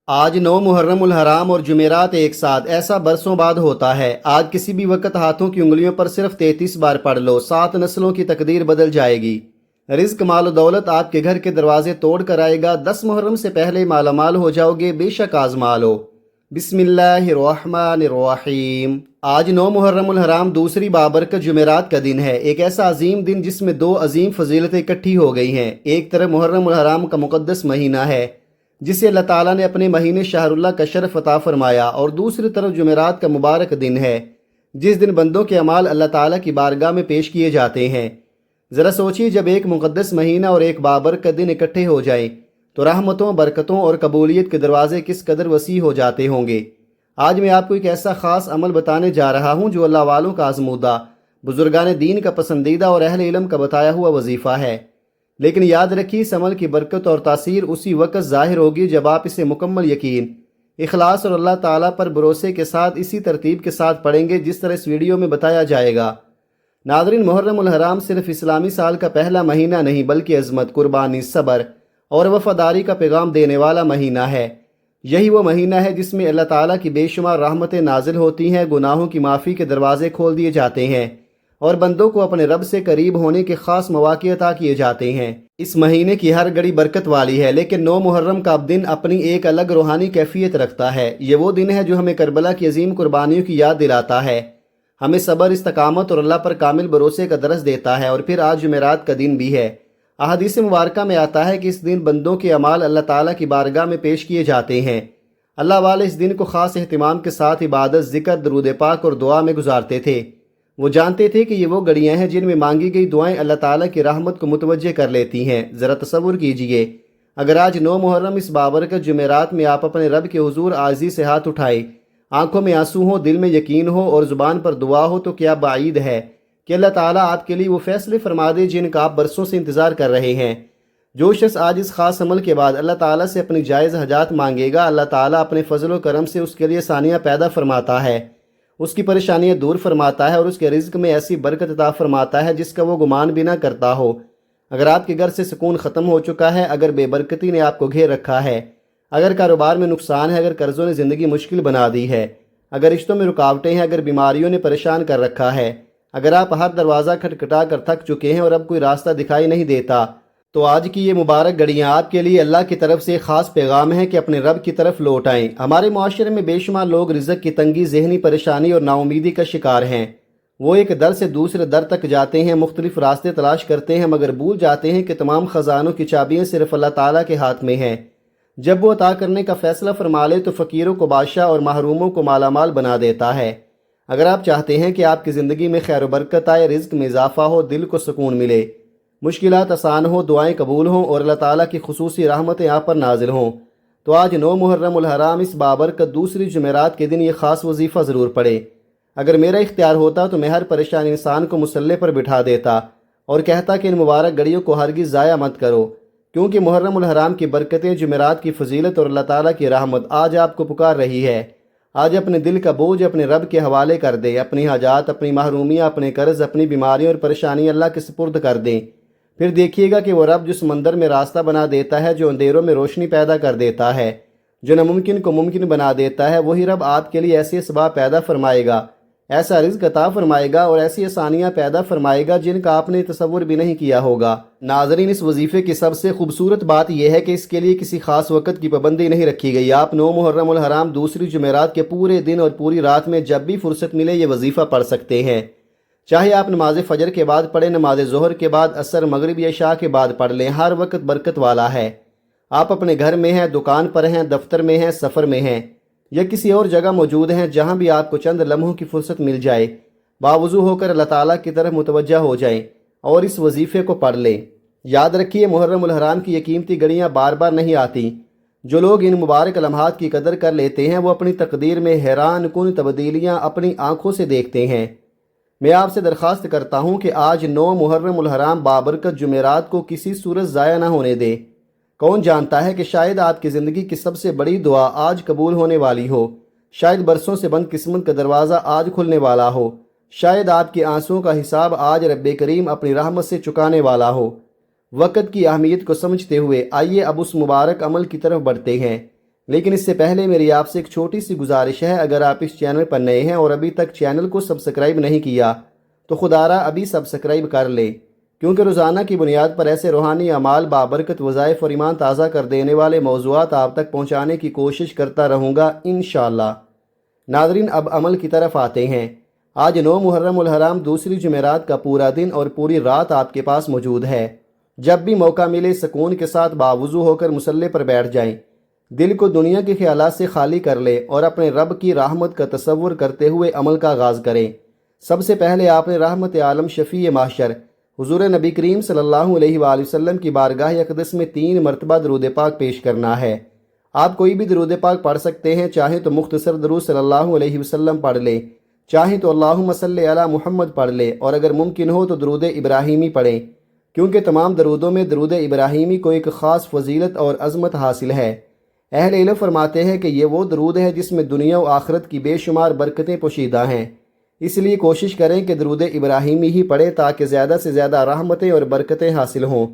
آج 9 محرم الحرام اور جمعرات ایک ساتھ، ایسا برسوں بعد ہوتا ہے۔ آج کسی بھی وقت ہاتھوں کی انگلیوں پر صرف 33 بار پڑھ لو، 7 نسلوں کی تقدیر بدل جائے گی۔ رزق مال و دولت آپ کے گھر کے دروازے توڑ کر آئے گا۔ 10 محرم سے پہلے مالا مال ہو جاؤ گے، بے شک آزما لو۔ بسم اللہ الرحمن الرحیم۔ آج 9 محرم الحرام دوسری بابرکت جمعرات کا دن ہے، ایک ایسا عظیم دن جس میں دو عظیم فضیلتیں اکٹھی ہو گئی ہیں۔ ایک طرف محرم الحرام کا مقدس مہینہ ہے جسے اللہ تعالیٰ نے اپنے مہینے شہر اللہ کا شرف عطا فرمایا، اور دوسری طرف جمعرات کا مبارک دن ہے جس دن بندوں کے اعمال اللہ تعالیٰ کی بارگاہ میں پیش کیے جاتے ہیں۔ ذرا سوچیے، جب ایک مقدس مہینہ اور ایک بابرکت دن اکٹھے ہو جائیں تو رحمتوں، برکتوں اور قبولیت کے دروازے کس قدر وسیع ہو جاتے ہوں گے۔ آج میں آپ کو ایک ایسا خاص عمل بتانے جا رہا ہوں جو اللہ والوں کا آزمودہ، بزرگان دین کا پسندیدہ اور اہل علم کا بتایا ہوا وظیفہ ہے۔ لیکن یاد رکھیے، اس عمل کی برکت اور تاثیر اسی وقت ظاہر ہوگی جب آپ اسے مکمل یقین، اخلاص اور اللہ تعالیٰ پر بھروسے کے ساتھ اسی ترتیب کے ساتھ پڑھیں گے جس طرح اس ویڈیو میں بتایا جائے گا۔ ناظرین، محرم الحرام صرف اسلامی سال کا پہلا مہینہ نہیں بلکہ عظمت، قربانی، صبر اور وفاداری کا پیغام دینے والا مہینہ ہے۔ یہی وہ مہینہ ہے جس میں اللہ تعالیٰ کی بے شمار رحمتیں نازل ہوتی ہیں، گناہوں کی معافی کے دروازے کھول دیے جاتے ہیں اور بندوں کو اپنے رب سے قریب ہونے کے خاص مواقع عطا کیے جاتے ہیں۔ اس مہینے کی ہر گھڑی برکت والی ہے، لیکن 9 محرم کا دن اپنی ایک الگ روحانی کیفیت رکھتا ہے۔ یہ وہ دن ہے جو ہمیں کربلا کی عظیم قربانیوں کی یاد دلاتا ہے، ہمیں صبر، استقامت اور اللہ پر کامل بھروسے کا درس دیتا ہے۔ اور پھر آج جمعرات کا دن بھی ہے۔ احادیث مبارکہ میں آتا ہے کہ اس دن بندوں کے اعمال اللہ تعالیٰ کی بارگاہ میں پیش کیے جاتے ہیں۔ اللہ والے اس دن کو خاص اہتمام کے ساتھ عبادت، ذکر، درود پاک اور دعا میں گزارتے تھے۔ وہ جانتے تھے کہ یہ وہ گھڑیاں ہیں جن میں مانگی گئی دعائیں اللہ تعالیٰ کی رحمت کو متوجہ کر لیتی ہیں۔ ذرا تصور کیجئے، اگر آج 9 محرم اس بابرکت جمعرات میں آپ اپنے رب کے حضور عاجزی سے ہاتھ اٹھائیں، آنکھوں میں آنسو ہوں، دل میں یقین ہو اور زبان پر دعا ہو، تو کیا بعید ہے کہ اللہ تعالیٰ آپ کے لیے وہ فیصلے فرما دے جن کا آپ برسوں سے انتظار کر رہے ہیں۔ جو شخص آج اس خاص عمل کے بعد اللہ تعالیٰ سے اپنی جائز حاجات مانگے گا، اللہ تعالیٰ اپنے فضل و کرم سے اس کے لیے آسانیاں پیدا فرماتا ہے، اس کی پریشانیاں دور فرماتا ہے اور اس کے رزق میں ایسی برکت عطا فرماتا ہے جس کا وہ گمان بھی نہ کرتا ہو۔ اگر آپ کے گھر سے سکون ختم ہو چکا ہے، اگر بے برکتی نے آپ کو گھیر رکھا ہے، اگر کاروبار میں نقصان ہے، اگر قرضوں نے زندگی مشکل بنا دی ہے، اگر رشتوں میں رکاوٹیں ہیں، اگر بیماریوں نے پریشان کر رکھا ہے، اگر آپ ہر دروازہ کھٹکھٹا کر تھک چکے ہیں اور اب کوئی راستہ دکھائی نہیں دیتا، تو آج کی یہ مبارک گھڑیاں آپ کے لیے اللہ کی طرف سے خاص پیغام ہے کہ اپنے رب کی طرف لوٹ آئیں۔ ہمارے معاشرے میں بے شمار لوگ رزق کی تنگی، ذہنی پریشانی اور نا امیدی کا شکار ہیں۔ وہ ایک در سے دوسرے در تک جاتے ہیں، مختلف راستے تلاش کرتے ہیں، مگر بھول جاتے ہیں کہ تمام خزانوں کی چابیاں صرف اللہ تعالیٰ کے ہاتھ میں ہیں۔ جب وہ عطا کرنے کا فیصلہ فرما لے تو فقیروں کو بادشاہ اور محروموں کو مالا مال بنا دیتا ہے۔ اگر آپ چاہتے ہیں کہ آپ کی زندگی میں خیر و برکت آئے، رزق میں اضافہ ہو، دل کو سکون ملے، مشکلات آسان ہوں، دعائیں قبول ہوں اور اللہ تعالیٰ کی خصوصی رحمتیں آپ پر نازل ہوں، تو آج 9 محرم الحرام اس بابرکت دوسری جمعرات کے دن یہ خاص وظیفہ ضرور پڑھیں۔ اگر میرا اختیار ہوتا تو میں ہر پریشان انسان کو مصلے پر بٹھا دیتا اور کہتا کہ ان مبارک گھڑیوں کو ہرگز ضائع مت کرو، کیونکہ محرم الحرام کی برکتیں، جمعرات کی فضیلت اور اللہ تعالیٰ کی رحمت آج آپ کو پکار رہی ہے۔ آج اپنے دل کا بوجھ اپنے رب کے حوالے کر دیں، اپنی حاجات، اپنی محرومیاں، اپنے قرض، اپنی بیماریاں اور پریشانیاں اللہ کے سپرد کر دیں۔ پھر دیکھیے گا کہ وہ رب جو سمندر میں راستہ بنا دیتا ہے، جو اندھیروں میں روشنی پیدا کر دیتا ہے، جو ناممکن کو ممکن بنا دیتا ہے، وہی رب آپ کے لیے ایسے اسباب پیدا فرمائے گا، ایسا رزق عطا فرمائے گا اور ایسی آسانیاں پیدا فرمائے گا جن کا آپ نے تصور بھی نہیں کیا ہوگا۔ ناظرین، اس وظیفے کی سب سے خوبصورت بات یہ ہے کہ اس کے لیے کسی خاص وقت کی پابندی نہیں رکھی گئی۔ آپ 9 محرم الحرام دوسری جمعرات کے پورے دن اور پوری رات میں جب بھی فرصت ملے یہ وظیفہ پڑھ سکتے ہیں۔ چاہے آپ نماز فجر کے بعد پڑھیں، نماز ظہر کے بعد، عصر، مغرب یا عشاء کے بعد پڑھ لیں، ہر وقت برکت والا ہے۔ آپ اپنے گھر میں ہیں، دکان پر ہیں، دفتر میں ہیں، سفر میں ہیں یا کسی اور جگہ موجود ہیں، جہاں بھی آپ کو چند لمحوں کی فرصت مل جائے، باوضو ہو کر اللہ تعالیٰ کی طرف متوجہ ہو جائیں اور اس وظیفے کو پڑھ لیں۔ یاد رکھیے، محرم الحرام کی یہ قیمتی گھڑیاں بار بار نہیں آتی۔ جو لوگ ان مبارک لمحات کی قدر کر لیتے ہیں وہ اپنی تقدیر میں حیران کن تبدیلیاں اپنی آنکھوں سے دیکھتے ہیں۔ میں آپ سے درخواست کرتا ہوں کہ آج 9 محرم الحرام بابرکت جمعرات کو کسی صورت ضائع نہ ہونے دیں۔ کون جانتا ہے کہ شاید آپ کی زندگی کی سب سے بڑی دعا آج قبول ہونے والی ہو، شاید برسوں سے بند قسمت کا دروازہ آج کھلنے والا ہو، شاید آپ کے آنسوؤں کا حساب آج رب کریم اپنی رحمت سے چکانے والا ہو۔ وقت کی اہمیت کو سمجھتے ہوئے آئیے اب اس مبارک عمل کی طرف بڑھتے ہیں۔ لیکن اس سے پہلے میری آپ سے ایک چھوٹی سی گزارش ہے، اگر آپ اس چینل پر نئے ہیں اور ابھی تک چینل کو سبسکرائب نہیں کیا تو خدارا ابھی سبسکرائب کر لے، کیونکہ روزانہ کی بنیاد پر ایسے روحانی اعمال، بابرکت وظائف اور ایمان تازہ کر دینے والے موضوعات آپ تک پہنچانے کی کوشش کرتا رہوں گا انشاءاللہ۔ ناظرین، اب عمل کی طرف آتے ہیں۔ آج 9 محرم الحرام دوسری جمعرات کا پورا دن اور پوری رات آپ کے پاس موجود ہے۔ جب بھی موقع ملے سکون کے ساتھ باوضو ہو کر مصلی پر بیٹھ جائیں، دل کو دنیا کے خیالات سے خالی کر لیں اور اپنے رب کی رحمت کا تصور کرتے ہوئے عمل کا آغاز کریں۔ سب سے پہلے آپ نے رحمت عالم شفیع محشر حضور نبی کریم صلی اللہ علیہ وآلہ وسلم کی بارگاہ اقدس میں 3 مرتبہ درود پاک پیش کرنا ہے۔ آپ کوئی بھی درود پاک پڑھ سکتے ہیں، چاہیں تو مختصر درود صلی اللہ علیہ وسلم پڑھ لیں، چاہیں تو اللہم صلی علی محمد پڑھ لیں، اور اگر ممکن ہو تو درود ابراہیمی پڑھیں، کیونکہ تمام درودوں میں درود ابراہیمی کو ایک خاص فضیلت اور عظمت حاصل ہے۔ اہل علم فرماتے ہیں کہ یہ وہ درود ہے جس میں دنیا و آخرت کی بے شمار برکتیں پوشیدہ ہیں، اس لیے کوشش کریں کہ درود ابراہیمی ہی پڑھیں تاکہ زیادہ سے زیادہ رحمتیں اور برکتیں حاصل ہوں۔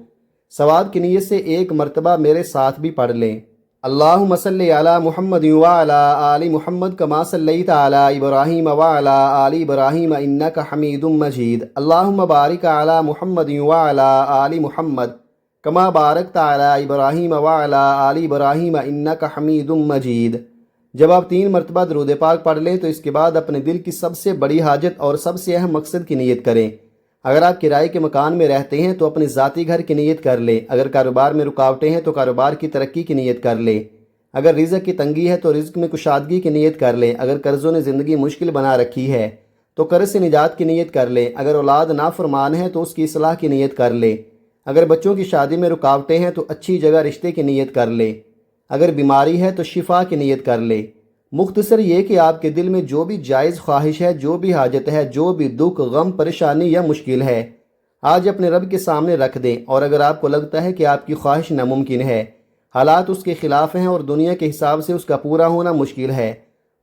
ثواب کی نیت سے 1 مرتبہ میرے ساتھ بھی پڑھ لیں۔ اللہم صلی علی محمد وعلی آل محمد کما صلیت علی ابراہیم وعلی آل ابراہیم انک حمید مجید۔ اللہم بارک علی محمد وعلی آل محمد کما بارکت علی ابراہیم وعلی آل ابراہیم انک حمید مجید۔ جب آپ 3 مرتبہ درود پاک پڑھ لیں تو اس کے بعد اپنے دل کی سب سے بڑی حاجت اور سب سے اہم مقصد کی نیت کریں۔ اگر آپ کرائے کے مکان میں رہتے ہیں تو اپنے ذاتی گھر کی نیت کر لیں، اگر کاروبار میں رکاوٹیں ہیں تو کاروبار کی ترقی کی نیت کر لیں، اگر رزق کی تنگی ہے تو رزق میں کشادگی کی نیت کر لیں، اگر قرضوں نے زندگی مشکل بنا رکھی ہے تو قرض سے نجات کی نیت کر لیں، اگر اولاد نافرمان ہے تو اس کی اصلاح کی نیت کر لیں، اگر بچوں کی شادی میں رکاوٹیں ہیں تو اچھی جگہ رشتے کی نیت کر لیں، اگر بیماری ہے تو شفا کی نیت کر لیں۔ مختصر یہ کہ آپ کے دل میں جو بھی جائز خواہش ہے، جو بھی حاجت ہے، جو بھی دکھ، غم، پریشانی یا مشکل ہے، آج اپنے رب کے سامنے رکھ دیں، اور اگر آپ کو لگتا ہے کہ آپ کی خواہش ناممکن ہے، حالات اس کے خلاف ہیں اور دنیا کے حساب سے اس کا پورا ہونا مشکل ہے،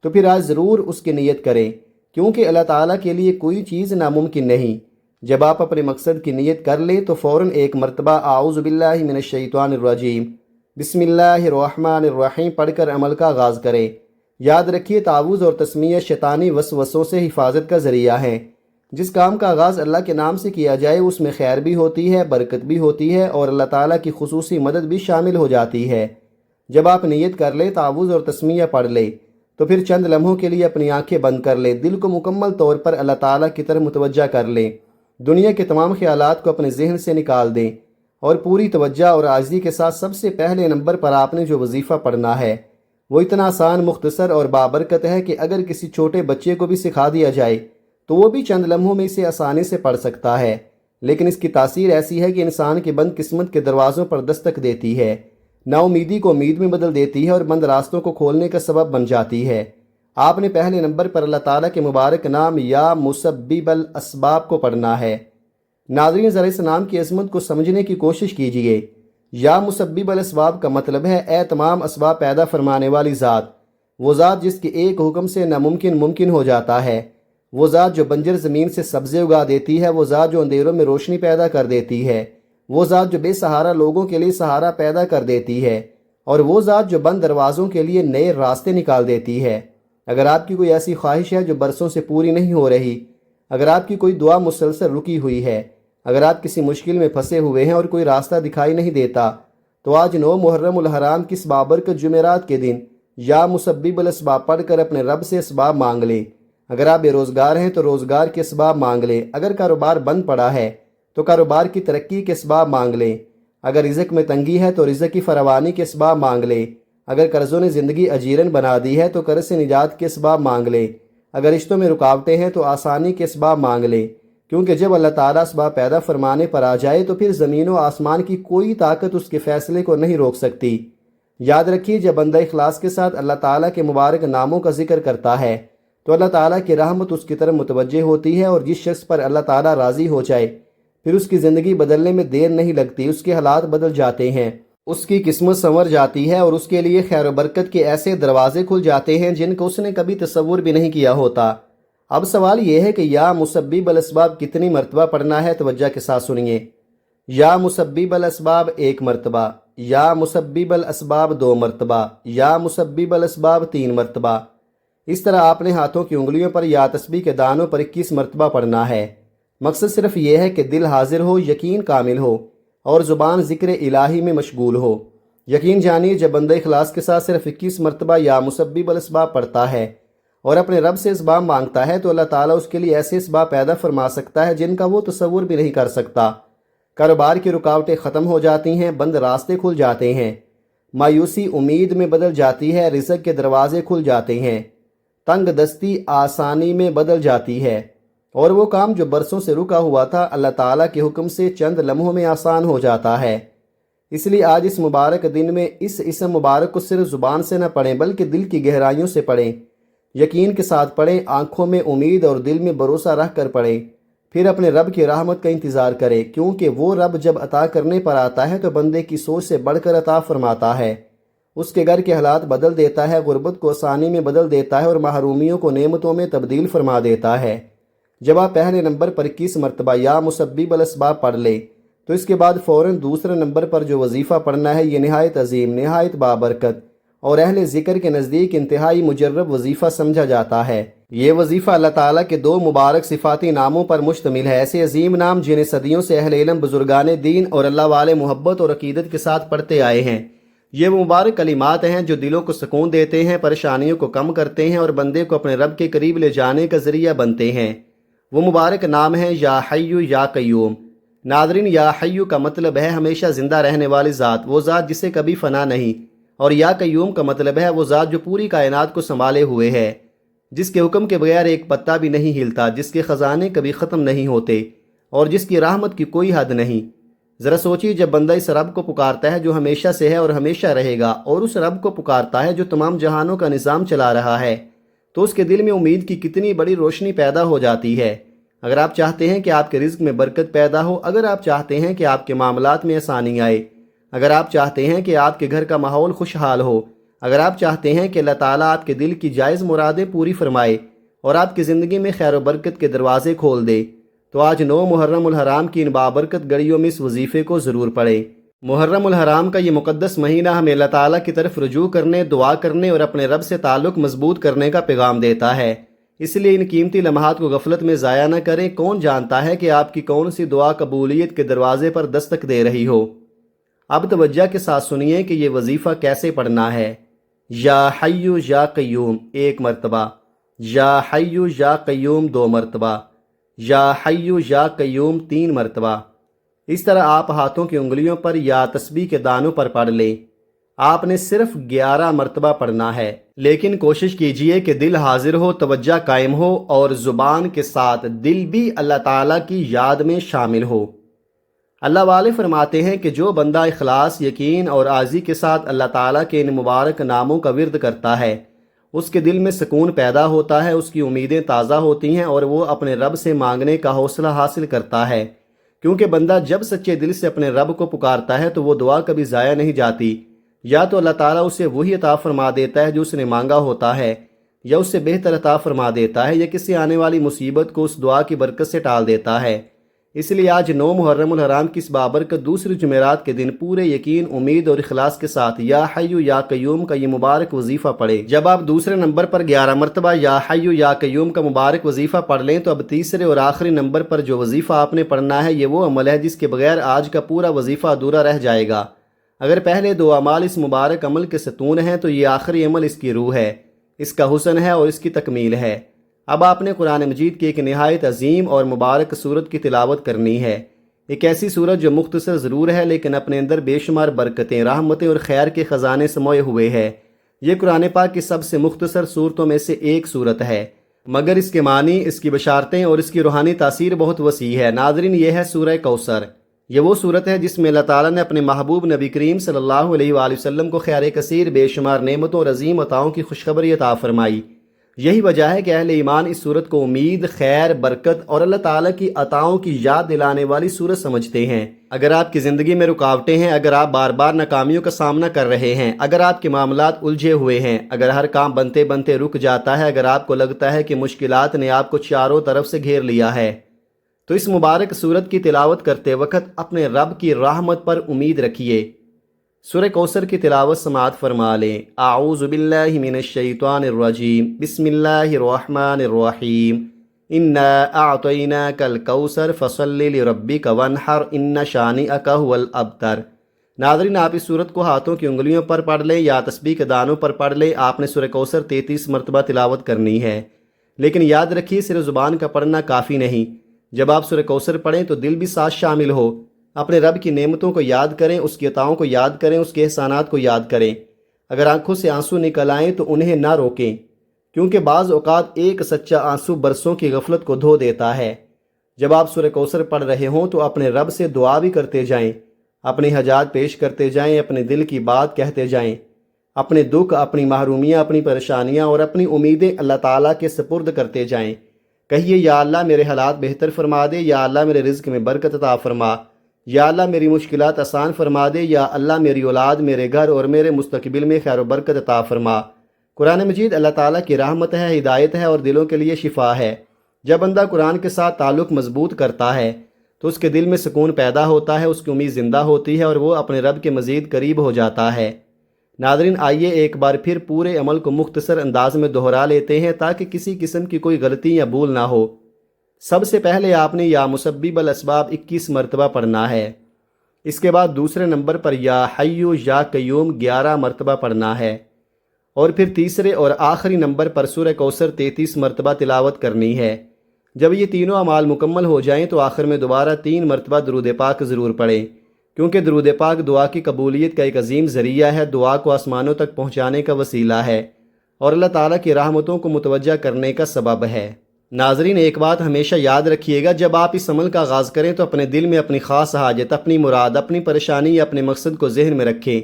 تو پھر آج ضرور اس کی نیت کریں، کیونکہ اللہ تعالیٰ کے لیے کوئی چیز ناممکن نہیں۔ جب آپ اپنے مقصد کی نیت کر لیں تو فوراً 1 مرتبہ اعوذ باللہ من الشیطان الرجیم بسم اللہ الرحمن الرحیم پڑھ کر عمل کا آغاز کریں۔ یاد رکھیے، تعوذ اور تسمیہ شیطانی وسوسوں سے حفاظت کا ذریعہ ہے۔ جس کام کا آغاز اللہ کے نام سے کیا جائے اس میں خیر بھی ہوتی ہے، برکت بھی ہوتی ہے، اور اللہ تعالیٰ کی خصوصی مدد بھی شامل ہو جاتی ہے۔ جب آپ نیت کر لیں، تعوذ اور تسمیہ پڑھ لیں، تو پھر چند لمحوں کے لیے اپنی آنکھیں بند کر لیں، دل کو مکمل طور پر اللہ تعالیٰ کی طرف متوجہ کر لیں، دنیا کے تمام خیالات کو اپنے ذہن سے نکال دیں، اور پوری توجہ اور عاجزی کے ساتھ سب سے پہلے نمبر پر آپ نے جو وظیفہ پڑھنا ہے وہ اتنا آسان، مختصر اور بابرکت ہے کہ اگر کسی چھوٹے بچے کو بھی سکھا دیا جائے تو وہ بھی چند لمحوں میں اسے آسانی سے پڑھ سکتا ہے، لیکن اس کی تاثیر ایسی ہے کہ انسان کے بند قسمت کے دروازوں پر دستک دیتی ہے، نا امیدی کو امید میں بدل دیتی ہے اور بند راستوں کو کھولنے کا سبب بن جاتی ہے۔ آپ نے پہلے نمبر پر اللہ تعالیٰ کے مبارک نام یا مسبب الاسباب کو پڑھنا ہے۔ ناظرین، ذرا اس نام کی عظمت کو سمجھنے کی کوشش کیجیے۔ یا مسبب الاسباب کا مطلب ہے اے تمام اسباب پیدا فرمانے والی ذات، وہ ذات جس کے ایک حکم سے ناممکن ممکن ہو جاتا ہے، وہ ذات جو بنجر زمین سے سبزے اگا دیتی ہے، وہ ذات جو اندھیروں میں روشنی پیدا کر دیتی ہے، وہ ذات جو بے سہارا لوگوں کے لیے سہارا پیدا کر دیتی ہے، اور وہ ذات جو بند دروازوں کے لیے نئے راستے نکال دیتی ہے۔ اگر آپ کی کوئی ایسی خواہش ہے جو برسوں سے پوری نہیں ہو رہی، اگر آپ کی کوئی دعا مسلسل رکی ہوئی ہے، اگر آپ کسی مشکل میں پھنسے ہوئے ہیں اور کوئی راستہ دکھائی نہیں دیتا، تو آج 9 محرم الحرام کی اس بابرکت جمعرات کے دن یا مسبب الاسباب پڑھ کر اپنے رب سے اسباب مانگ لیں۔ اگر آپ بے روزگار ہیں تو روزگار کے اسباب مانگ لیں، اگر کاروبار بند پڑا ہے تو کاروبار کی ترقی کے اسباب مانگ لیں، اگر رزق میں تنگی ہے تو رزق کی فراوانی کے اسباب مانگ لیں، اگر قرضوں نے زندگی اجیرن بنا دی ہے تو قرض سے نجات کے اسباب مانگ لیں، اگر رشتوں میں رکاوٹیں ہیں تو آسانی کے اسباب مانگ لیں، کیونکہ جب اللہ تعالیٰ اسباب پیدا فرمانے پر آ جائے تو پھر زمین و آسمان کی کوئی طاقت اس کے فیصلے کو نہیں روک سکتی۔ یاد رکھیے، جب بندہ اخلاص کے ساتھ اللہ تعالیٰ کے مبارک ناموں کا ذکر کرتا ہے تو اللہ تعالیٰ کی رحمت اس کی طرف متوجہ ہوتی ہے، اور جس شخص پر اللہ تعالیٰ راضی ہو جائے پھر اس کی زندگی بدلنے میں دیر نہیں لگتی، اس کے حالات بدل جاتے ہیں، اس کی قسمت سنور جاتی ہے، اور اس کے لیے خیر و برکت کے ایسے دروازے کھل جاتے ہیں جن کو اس نے کبھی تصور بھی نہیں کیا ہوتا۔ اب سوال یہ ہے کہ یا مسبب الاسباب کتنی مرتبہ پڑھنا ہے؟ توجہ کے ساتھ سنیے۔ یا مسبب الاسباب 1 مرتبہ، یا مسبب الاسباب 2 مرتبہ، یا مسبب الاسباب 3 مرتبہ۔ اس طرح آپ نے ہاتھوں کی انگلیوں پر یا تسبیح کے دانوں پر 21 مرتبہ پڑھنا ہے۔ مقصد صرف یہ ہے کہ دل حاضر ہو، یقین کامل ہو اور زبان ذکر الہی میں مشغول ہو۔ یقین جانیے جب بندہ اخلاص کے ساتھ صرف 21 مرتبہ یا مسبب الاسباب پڑھتا ہے اور اپنے رب سے اسباب مانگتا ہے تو اللہ تعالیٰ اس کے لیے ایسے اسباب پیدا فرما سکتا ہے جن کا وہ تصور بھی نہیں کر سکتا۔ کاروبار کی رکاوٹیں ختم ہو جاتی ہیں، بند راستے کھل جاتے ہیں، مایوسی امید میں بدل جاتی ہے، رزق کے دروازے کھل جاتے ہیں، تنگ دستی آسانی میں بدل جاتی ہے، اور وہ کام جو برسوں سے رکا ہوا تھا اللہ تعالیٰ کے حکم سے چند لمحوں میں آسان ہو جاتا ہے۔ اس لیے آج اس مبارک دن میں اس اسم مبارک کو صرف زبان سے نہ پڑھیں بلکہ دل کی گہرائیوں سے پڑھیں، یقین کے ساتھ پڑھیں، آنکھوں میں امید اور دل میں بھروسہ رکھ کر پڑھیں، پھر اپنے رب کی رحمت کا انتظار کریں، کیونکہ وہ رب جب عطا کرنے پر آتا ہے تو بندے کی سوچ سے بڑھ کر عطا فرماتا ہے، اس کے گھر کے حالات بدل دیتا ہے، غربت کو آسانی میں بدل دیتا ہے اور محرومیوں کو نعمتوں میں تبدیل فرما دیتا ہے۔ جب آپ پہلے نمبر پر 21 مرتبہ یا مسبب الاسباب پڑھ لیں تو اس کے بعد فوراً دوسرے نمبر پر جو وظیفہ پڑھنا ہے یہ نہایت عظیم، نہایت بابرکت اور اہل ذکر کے نزدیک انتہائی مجرب وظیفہ سمجھا جاتا ہے۔ یہ وظیفہ اللہ تعالیٰ کے 2 مبارک صفاتی ناموں پر مشتمل ہے، ایسے عظیم نام جنہیں صدیوں سے اہل علم، بزرگان دین اور اللہ والے محبت اور عقیدت کے ساتھ پڑھتے آئے ہیں۔ یہ وہ مبارک کلمات ہیں جو دلوں کو سکون دیتے ہیں، پریشانیوں کو کم کرتے ہیں اور بندے کو اپنے رب کے قریب لے جانے کا ذریعہ بنتے ہیں۔ وہ مبارک نام ہیں یا حیو یا قیوم۔ ناظرین، یا حیو کا مطلب ہے ہمیشہ زندہ رہنے والی ذات، وہ ذات جسے کبھی فنا نہیں، اور یا قیوم کا مطلب ہے وہ ذات جو پوری کائنات کو سنبھالے ہوئے ہے، جس کے حکم کے بغیر ایک پتا بھی نہیں ہلتا، جس کے خزانے کبھی ختم نہیں ہوتے اور جس کی رحمت کی کوئی حد نہیں۔ ذرا سوچیے جب بندہ اس رب کو پکارتا ہے جو ہمیشہ سے ہے اور ہمیشہ رہے گا، اور اس رب کو پکارتا ہے جو تمام جہانوں کا نظام چلا رہا ہے، تو اس کے دل میں امید کی کتنی بڑی روشنی پیدا ہو جاتی ہے۔ اگر آپ چاہتے ہیں کہ آپ کے رزق میں برکت پیدا ہو، اگر آپ چاہتے ہیں کہ آپ کے معاملات میں آسانی آئے، اگر آپ چاہتے ہیں کہ آپ کے گھر کا ماحول خوشحال ہو، اگر آپ چاہتے ہیں کہ اللہ تعالیٰ آپ کے دل کی جائز مرادیں پوری فرمائے اور آپ کی زندگی میں خیر و برکت کے دروازے کھول دے، تو آج 9 محرم الحرام کی ان بابرکت گھڑیوں میں اس وظیفے کو ضرور پڑھیں۔ محرم الحرام کا یہ مقدس مہینہ ہمیں اللہ تعالیٰ کی طرف رجوع کرنے، دعا کرنے اور اپنے رب سے تعلق مضبوط کرنے کا پیغام دیتا ہے، اس لیے ان قیمتی لمحات کو غفلت میں ضائع نہ کریں۔ کون جانتا ہے کہ آپ کی کون سی دعا قبولیت کے دروازے پر دستک دے رہی ہو۔ اب توجہ کے ساتھ سنیے کہ یہ وظیفہ کیسے پڑھنا ہے۔ یا حیو یا قیوم 1 مرتبہ، یا حیو یا قیوم 2 مرتبہ، یا حیو یا قیوم 3 مرتبہ۔ اس طرح آپ ہاتھوں کی انگلیوں پر یا تسبیح کے دانوں پر پڑھ لیں۔ آپ نے صرف 11 مرتبہ پڑھنا ہے، لیکن کوشش کیجئے کہ دل حاضر ہو، توجہ قائم ہو اور زبان کے ساتھ دل بھی اللہ تعالیٰ کی یاد میں شامل ہو۔ اللہ والے فرماتے ہیں کہ جو بندہ اخلاص، یقین اور عاجزی کے ساتھ اللہ تعالیٰ کے ان مبارک ناموں کا ورد کرتا ہے، اس کے دل میں سکون پیدا ہوتا ہے، اس کی امیدیں تازہ ہوتی ہیں اور وہ اپنے رب سے مانگنے کا حوصلہ حاصل کرتا ہے، کیونکہ بندہ جب سچے دل سے اپنے رب کو پکارتا ہے تو وہ دعا کبھی ضائع نہیں جاتی۔ یا تو اللہ تعالیٰ اسے وہی عطا فرما دیتا ہے جو اس نے مانگا ہوتا ہے، یا اس سے بہتر عطا فرما دیتا ہے، یا کسی آنے والی مصیبت کو اس دعا کی برکت سے ٹال دیتا ہے۔ اس لیے آج 9 محرم الحرام کی اس بابرکت دوسری جمعرات کے دن پورے یقین، امید اور اخلاص کے ساتھ یا حیو یا قیوم کا یہ مبارک وظیفہ پڑھیں۔ جب آپ دوسرے نمبر پر 11 مرتبہ یا حیو یا قیوم کا مبارک وظیفہ پڑھ لیں تو اب تیسرے اور آخری نمبر پر جو وظیفہ آپ نے پڑھنا ہے یہ وہ عمل ہے جس کے بغیر آج کا پورا وظیفہ ادھورا رہ جائے گا۔ اگر پہلے 2 اعمال اس مبارک عمل کے ستون ہیں تو یہ آخری عمل اس کی روح ہے، اس کا حسن ہے اور اس کی تکمیل ہے۔ اب آپ نے قرآن مجید کی ایک نہایت عظیم اور مبارک سورت کی تلاوت کرنی ہے، ایک ایسی سورت جو مختصر ضرور ہے لیکن اپنے اندر بے شمار برکتیں، رحمتیں اور خیر کے خزانے سموئے ہوئے ہے۔ یہ قرآن پاک کی سب سے مختصر سورتوں میں سے ایک سورت ہے، مگر اس کے معنی، اس کی بشارتیں اور اس کی روحانی تاثیر بہت وسیع ہے۔ ناظرین، یہ ہے سورہ کوثر۔ یہ وہ صورت ہے جس میں اللہ تعالیٰ نے اپنے محبوب نبی کریم صلی اللہ علیہ وآلہ وسلم کو خیر کثیر، بے شمار نعمتوں اور عظیم عطاؤں کی خوشخبری عطا فرمائی۔ یہی وجہ ہے کہ اہل ایمان اس صورت کو امید، خیر، برکت اور اللہ تعالیٰ کی عطاؤں کی یاد دلانے والی صورت سمجھتے ہیں۔ اگر آپ کی زندگی میں رکاوٹیں ہیں، اگر آپ بار بار ناکامیوں کا سامنا کر رہے ہیں، اگر آپ کے معاملات الجھے ہوئے ہیں، اگر ہر کام بنتے بنتے رک جاتا ہے، اگر آپ کو لگتا ہے کہ مشکلات نے آپ کو چاروں طرف سے گھیر لیا ہے، تو اس مبارک سورت کی تلاوت کرتے وقت اپنے رب کی رحمت پر امید رکھیے۔ سورہ کوثر کی تلاوت سماعت فرما لیں۔ اعوذ باللہ من الشیطان الرجیم، بسم اللہ الرحمن الرحیم، انا اعطیناک الکوثر فصل لربک وانحر ان شانئک هو الابتر۔ ناظرین، آپ اس صورت کو ہاتھوں کی انگلیوں پر پڑھ لیں یا تسبیح کے دانوں پر پڑھ لیں۔ آپ نے سورہ کوثر 33 مرتبہ تلاوت کرنی ہے، لیکن یاد رکھیے صرف زبان کا پڑھنا کافی نہیں۔ جب آپ سورہ کوثر پڑھیں تو دل بھی ساتھ شامل ہو۔ اپنے رب کی نعمتوں کو یاد کریں، اس کی عطاؤں کو یاد کریں، اس کے احسانات کو یاد کریں۔ اگر آنکھوں سے آنسو نکل آئیں تو انہیں نہ روکیں، کیونکہ بعض اوقات ایک سچا آنسو برسوں کی غفلت کو دھو دیتا ہے۔ جب آپ سورہ کوثر پڑھ رہے ہوں تو اپنے رب سے دعا بھی کرتے جائیں، اپنی حاجات پیش کرتے جائیں، اپنے دل کی بات کہتے جائیں، اپنے دکھ، اپنی محرومیاں، اپنی پریشانیاں اور اپنی امیدیں اللہ تعالیٰ کے سپرد کرتے جائیں۔ کہیے، یا اللہ میرے حالات بہتر فرما دے، یا اللہ میرے رزق میں برکت عطا فرما، یا اللہ میری مشکلات آسان فرما دے، یا اللہ میری اولاد، میرے گھر اور میرے مستقبل میں خیر و برکت عطا فرما۔ قرآن مجید اللہ تعالیٰ کی رحمت ہے، ہدایت ہے اور دلوں کے لیے شفا ہے۔ جب بندہ قرآن کے ساتھ تعلق مضبوط کرتا ہے تو اس کے دل میں سکون پیدا ہوتا ہے، اس کی امید زندہ ہوتی ہے اور وہ اپنے رب کے مزید قریب ہو جاتا ہے۔ ناظرین، آئیے ایک بار پھر پورے عمل کو مختصر انداز میں دہرا لیتے ہیں تاکہ کسی قسم کی کوئی غلطی یا بھول نہ ہو۔ سب سے پہلے آپ نے یا مسبب الاسباب 21 مرتبہ پڑھنا ہے۔ اس کے بعد دوسرے نمبر پر یا حیو یا قیوم 11 مرتبہ پڑھنا ہے، اور پھر تیسرے اور آخری نمبر پر سورہ کوثر 33 مرتبہ تلاوت کرنی ہے۔ جب یہ تینوں اعمال مکمل ہو جائیں تو آخر میں دوبارہ 3 مرتبہ درود پاک ضرور پڑھیں، کیونکہ درود پاک دعا کی قبولیت کا ایک عظیم ذریعہ ہے، دعا کو آسمانوں تک پہنچانے کا وسیلہ ہے اور اللہ تعالیٰ کی رحمتوں کو متوجہ کرنے کا سبب ہے۔ ناظرین، ایک بات ہمیشہ یاد رکھیے گا، جب آپ اس عمل کا آغاز کریں تو اپنے دل میں اپنی خاص حاجت، اپنی مراد، اپنی پریشانی یا اپنے مقصد کو ذہن میں رکھیں۔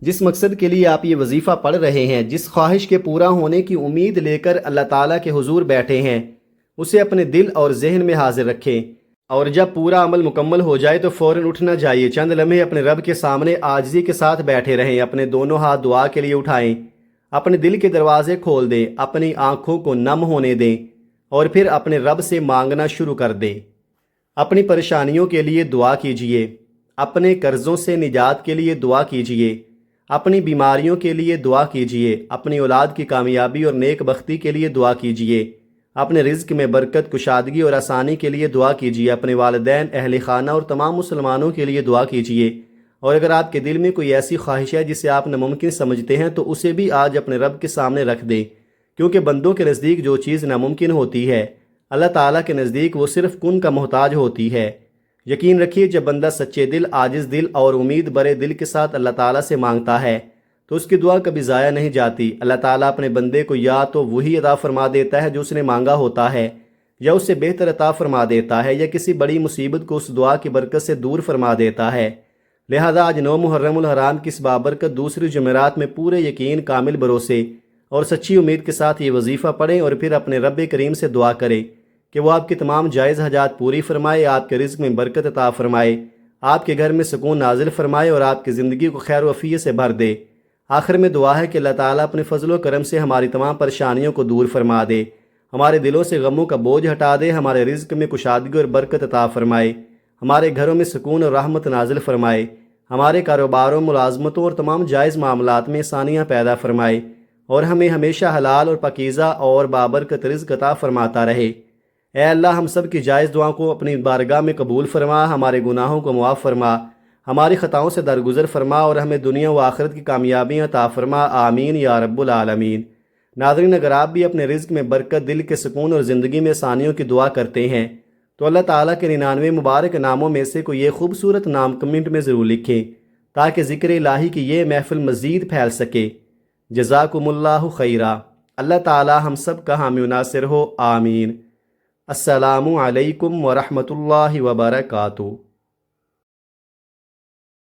جس مقصد کے لیے آپ یہ وظیفہ پڑھ رہے ہیں، جس خواہش کے پورا ہونے کی امید لے کر اللہ تعالیٰ کے حضور بیٹھے ہیں، اسے اپنے دل اور ذہن میں حاضر رکھیں، اور جب پورا عمل مکمل ہو جائے تو فوراً اٹھنا چاہیے۔ چند لمحے اپنے رب کے سامنے عاجزی کے ساتھ بیٹھے رہیں، اپنے دونوں ہاتھ دعا کے لیے اٹھائیں، اپنے دل کے دروازے کھول دیں، اپنی آنکھوں کو نم ہونے دیں اور پھر اپنے رب سے مانگنا شروع کر دیں۔ اپنی پریشانیوں کے لیے دعا کیجیے، اپنے قرضوں سے نجات کے لیے دعا کیجیے، اپنی بیماریوں کے لیے دعا کیجیے، اپنی اولاد کی کامیابی اور نیک بختی کے لیے دعا کیجیے، اپنے رزق میں برکت، کشادگی اور آسانی کے لیے دعا کیجیے، اپنے والدین، اہل خانہ اور تمام مسلمانوں کے لیے دعا کیجیے، اور اگر آپ کے دل میں کوئی ایسی خواہش ہے جسے آپ ناممکن سمجھتے ہیں تو اسے بھی آج اپنے رب کے سامنے رکھ دیں، کیونکہ بندوں کے نزدیک جو چیز ناممکن ہوتی ہے اللہ تعالیٰ کے نزدیک وہ صرف کن کا محتاج ہوتی ہے۔ یقین رکھیے، جب بندہ سچے دل، عاجز دل اور امید برے دل کے ساتھ اللہ تعالیٰ سے مانگتا ہے تو اس کی دعا کبھی ضائع نہیں جاتی۔ اللہ تعالیٰ اپنے بندے کو یا تو وہی عطا فرما دیتا ہے جو اس نے مانگا ہوتا ہے، یا اس سے بہتر عطا فرما دیتا ہے، یا کسی بڑی مصیبت کو اس دعا کی برکت سے دور فرما دیتا ہے۔ لہذا آج 9 محرم الحرام کی اس بابرکت دوسری جمعرات میں پورے یقین، کامل بھروسے اور سچی امید کے ساتھ یہ وظیفہ پڑھیں اور پھر اپنے رب کریم سے دعا کریں کہ وہ آپ کی تمام جائز حاجات پوری فرمائے، آپ کے رزق میں برکت عطا فرمائے، آپ کے گھر میں سکون نازل فرمائے اور آپ کی زندگی کو خیر و عافیت سے بھر دے۔ آخر میں دعا ہے کہ اللہ تعالیٰ اپنے فضل و کرم سے ہماری تمام پریشانیوں کو دور فرما دے، ہمارے دلوں سے غموں کا بوجھ ہٹا دے، ہمارے رزق میں کشادگی اور برکت عطا فرمائے، ہمارے گھروں میں سکون اور رحمت نازل فرمائے، ہمارے کاروباروں، ملازمتوں اور تمام جائز معاملات میں آسانیاں پیدا فرمائے، اور ہمیں ہمیشہ حلال اور پاکیزہ اور بابرکت رزق عطا فرماتا رہے۔ اے اللہ، ہم سب کی جائز دعاؤں کو اپنی بارگاہ میں قبول فرما، ہمارے گناہوں کو معاف فرما، ہماری خطاؤں سے درگزر فرما اور ہمیں دنیا و آخرت کی کامیابیاں عطا فرما، آمین یا رب العالمین۔ ناظرین، اگر آپ بھی اپنے رزق میں برکت، دل کے سکون اور زندگی میں آسانیوں کی دعا کرتے ہیں تو اللہ تعالیٰ کے 99 مبارک ناموں میں سے کوئی ایک خوبصورت نام کمنٹ میں ضرور لکھیں تاکہ ذکر الہی کی یہ محفل مزید پھیل سکے۔ جزاکم اللہ خیرا۔ اللہ تعالیٰ ہم سب کا حامی و ناصر ہو، آمین۔ السلام علیکم ورحمۃ اللہ وبرکاتہ۔